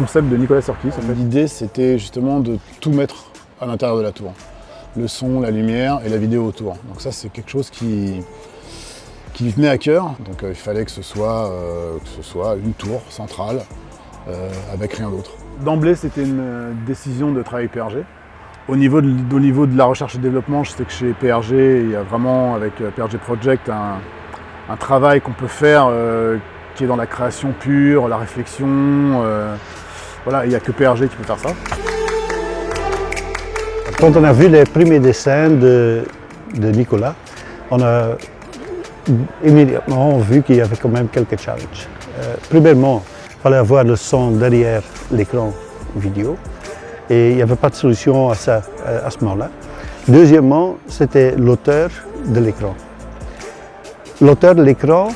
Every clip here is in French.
concept de Nicolas Sirkis. En fait. L'idée, c'était justement de tout mettre à l'intérieur de la tour. Le son, la lumière et la vidéo autour. Donc ça, c'est quelque chose qui lui tenait à cœur. Donc il fallait que ce soit une tour centrale avec rien d'autre. D'emblée, c'était une décision de travailler avec PRG. Au niveau de la recherche et développement, je sais que chez PRG, il y a vraiment, avec PRG Project, un travail qu'on peut faire qui est dans la création pure, la réflexion. Voilà, il n'y a que PRG qui peut faire ça. Quand on a vu les premiers dessins de Nicolas, on a immédiatement vu qu'il y avait quand même quelques challenges. Premièrement, il fallait avoir le son derrière l'écran vidéo et il n'y avait pas de solution à ça à ce moment-là. Deuxièmement, c'était l'auteur de l'écran. L'auteur de l'écran,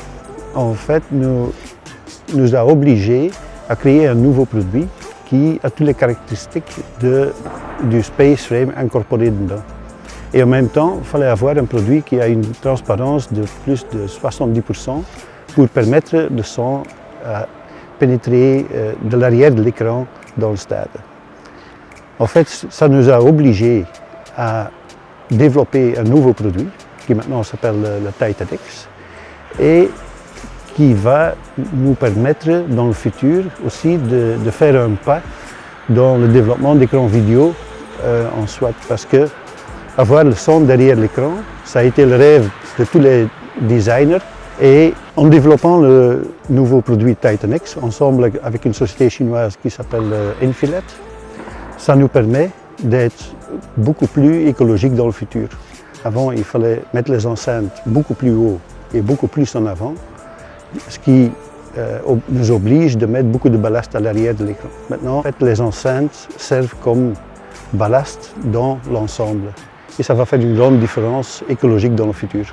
en fait, nous a obligés à créer un nouveau produit qui a toutes les caractéristiques du Space Frame incorporé dedans. Et en même temps, il fallait avoir un produit qui a une transparence de plus de 70% pour permettre le son à pénétrer de l'arrière de l'écran dans le stade. En fait, ça nous a obligés à développer un nouveau produit qui maintenant s'appelle le Titan X et qui va nous permettre dans le futur aussi de faire un pas dans le développement d'écrans vidéo en soi. Parce que avoir le son derrière l'écran, ça a été le rêve de tous les designers. Et en développant le nouveau produit Titan X, ensemble avec une société chinoise qui s'appelle Infilet, ça nous permet d'être beaucoup plus écologique dans le futur. Avant, il fallait mettre les enceintes beaucoup plus haut et beaucoup plus en avant, ce qui nous oblige de mettre beaucoup de ballast à l'arrière de l'écran. Maintenant, en fait, les enceintes servent comme ballast dans l'ensemble et ça va faire une grande différence écologique dans le futur.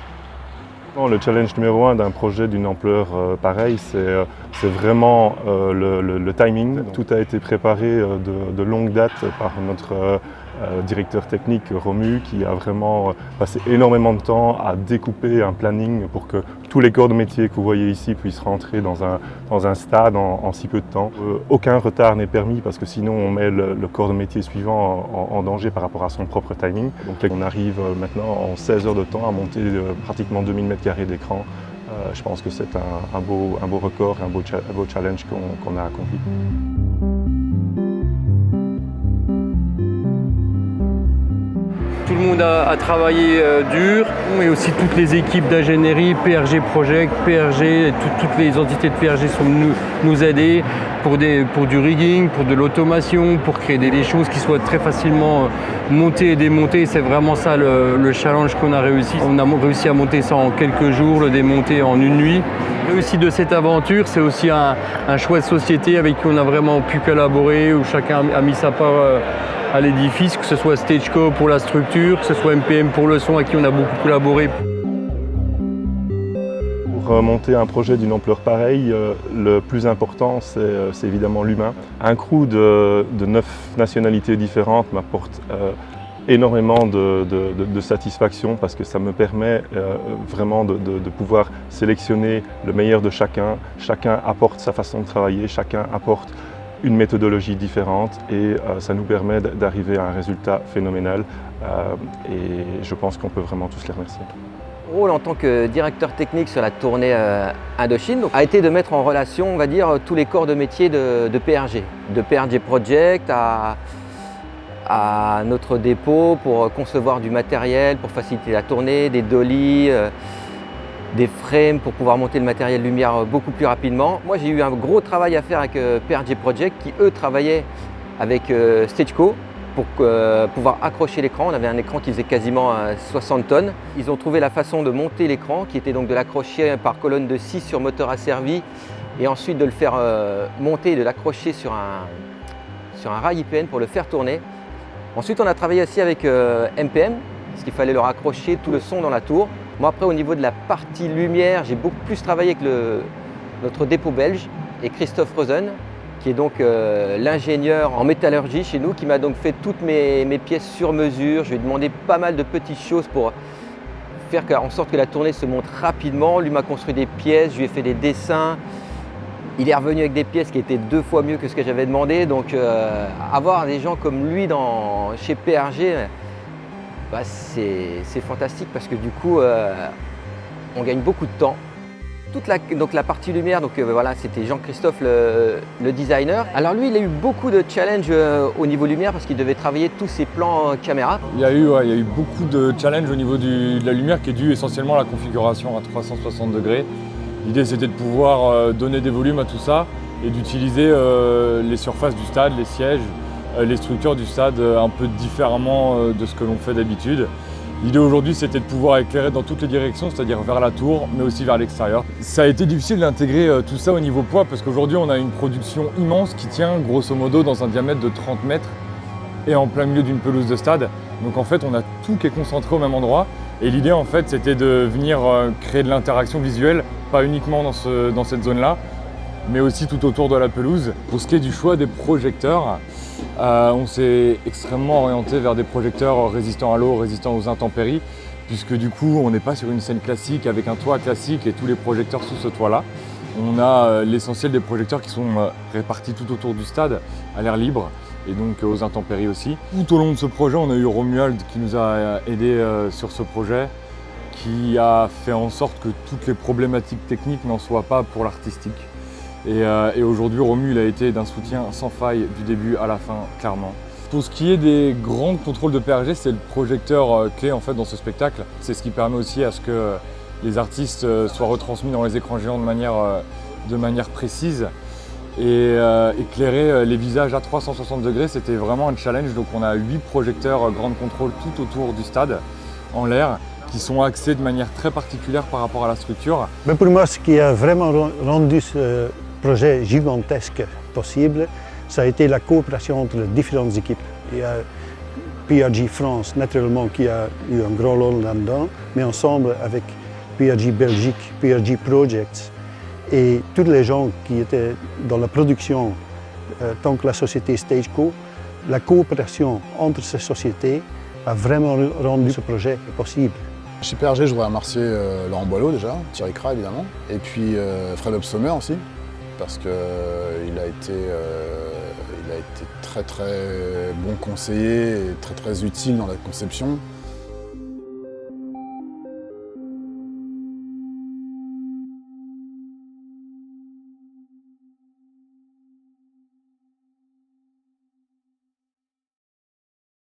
Le challenge numéro 1 d'un projet d'une ampleur pareille, c'est vraiment le timing. Tout a été préparé de longue date par notre directeur technique Romu qui a vraiment passé énormément de temps à découper un planning pour que tous les corps de métier que vous voyez ici puissent rentrer dans un stade en si peu de temps. Aucun retard n'est permis parce que sinon on met le corps de métier suivant en danger par rapport à son propre timing. Donc on arrive maintenant en 16 heures de temps à monter pratiquement 2000 m² d'écran. Je pense que c'est un beau record, un beau challenge qu'on a accompli. Tout le monde a travaillé dur, mais aussi toutes les équipes d'ingénierie, PRG Project, PRG, toutes les entités de PRG sont venues nous aider pour du rigging, pour de l'automation, pour créer des choses qui soient très facilement montées et démontées. C'est vraiment ça le challenge qu'on a réussi. On a réussi à monter ça en quelques jours, le démonter en une nuit. La réussite de cette aventure, c'est aussi un choix de société avec qui on a vraiment pu collaborer, où chacun a mis sa part à l'édifice, que ce soit Stageco pour la structure, que ce soit MPM pour le son, à qui on a beaucoup collaboré. Pour monter un projet d'une ampleur pareille, le plus important, c'est évidemment l'humain. Un crew de 9 nationalités différentes m'apporte énormément de satisfaction parce que ça me permet vraiment de pouvoir sélectionner le meilleur de chacun. Chacun apporte sa façon de travailler, chacun apporte une méthodologie différente et ça nous permet d'arriver à un résultat phénoménal et je pense qu'on peut vraiment tous les remercier. Mon rôle en tant que directeur technique sur la tournée Indochine a été de mettre en relation, on va dire, tous les corps de métier de PRG. De PRG Project à notre dépôt pour concevoir du matériel, pour faciliter la tournée, des dollies, des frames pour pouvoir monter le matériel lumière beaucoup plus rapidement. Moi, j'ai eu un gros travail à faire avec PRG Project qui, eux, travaillaient avec Stageco pour pouvoir accrocher l'écran. On avait un écran qui faisait quasiment 60 tonnes. Ils ont trouvé la façon de monter l'écran, qui était donc de l'accrocher par colonne de 6 sur moteur asservi et ensuite de le faire monter et de l'accrocher sur un rail IPN pour le faire tourner. Ensuite, on a travaillé aussi avec MPM, parce qu'il fallait leur accrocher tout le son dans la tour. Moi, après, au niveau de la partie lumière, j'ai beaucoup plus travaillé avec notre dépôt belge et Christophe Rosen, qui est donc l'ingénieur en métallurgie chez nous, qui m'a donc fait toutes mes pièces sur mesure. Je lui ai demandé pas mal de petites choses pour faire en sorte que la tournée se monte rapidement. Lui m'a construit des pièces, je lui ai fait des dessins. Il est revenu avec des pièces qui étaient 2 fois mieux que ce que j'avais demandé. Donc avoir des gens comme lui chez PRG, bah, c'est fantastique parce que du coup, on gagne beaucoup de temps. Donc la partie lumière, voilà, c'était Jean-Christophe le designer. Alors lui, il a eu beaucoup de challenges au niveau lumière parce qu'il devait travailler tous ses plans caméra. Il y a eu beaucoup de challenges au niveau de la lumière qui est due essentiellement à la configuration à 360 degrés. L'idée c'était de pouvoir donner des volumes à tout ça et d'utiliser les surfaces du stade, les sièges, les structures du stade un peu différemment de ce que l'on fait d'habitude. L'idée aujourd'hui, c'était de pouvoir éclairer dans toutes les directions, c'est-à-dire vers la tour, mais aussi vers l'extérieur. Ça a été difficile d'intégrer tout ça au niveau poids, parce qu'aujourd'hui, on a une production immense qui tient grosso modo dans un diamètre de 30 mètres et en plein milieu d'une pelouse de stade. Donc en fait, on a tout qui est concentré au même endroit. Et l'idée, en fait, c'était de venir créer de l'interaction visuelle, pas uniquement dans cette zone-là, mais aussi tout autour de la pelouse. Pour ce qui est du choix des projecteurs, on s'est extrêmement orienté vers des projecteurs résistants à l'eau, résistants aux intempéries, puisque du coup on n'est pas sur une scène classique avec un toit classique et tous les projecteurs sous ce toit-là. On a l'essentiel des projecteurs qui sont répartis tout autour du stade, à l'air libre, et donc aux intempéries aussi. Tout au long de ce projet, on a eu Romuald qui nous a aidés sur ce projet, qui a fait en sorte que toutes les problématiques techniques n'en soient pas pour l'artistique. Et aujourd'hui, Romu il a été d'un soutien sans faille du début à la fin, clairement. Pour ce qui est des grands contrôles de PRG, c'est le projecteur clé en fait dans ce spectacle. C'est ce qui permet aussi à ce que les artistes soient retransmis dans les écrans géants de manière précise. Et éclairer les visages à 360 degrés, c'était vraiment un challenge. Donc on a 8 projecteurs Grand Control tout autour du stade, en l'air, qui sont axés de manière très particulière par rapport à la structure. Mais pour moi, ce qui a vraiment rendu ce projet gigantesque possible, ça a été la coopération entre les différentes équipes. Il y a PRG France, naturellement, qui a eu un grand rôle là-dedans, mais ensemble avec PRG Belgique, PRG Projects et tous les gens qui étaient dans la production, tant que la société Stageco, la coopération entre ces sociétés a vraiment rendu ce projet possible. Chez PRG, je voudrais remercier Laurent Boileau déjà, Thierry Cras évidemment, et puis Fred Hobsommer aussi, parce qu'il a été très très bon conseiller et très très utile dans la conception.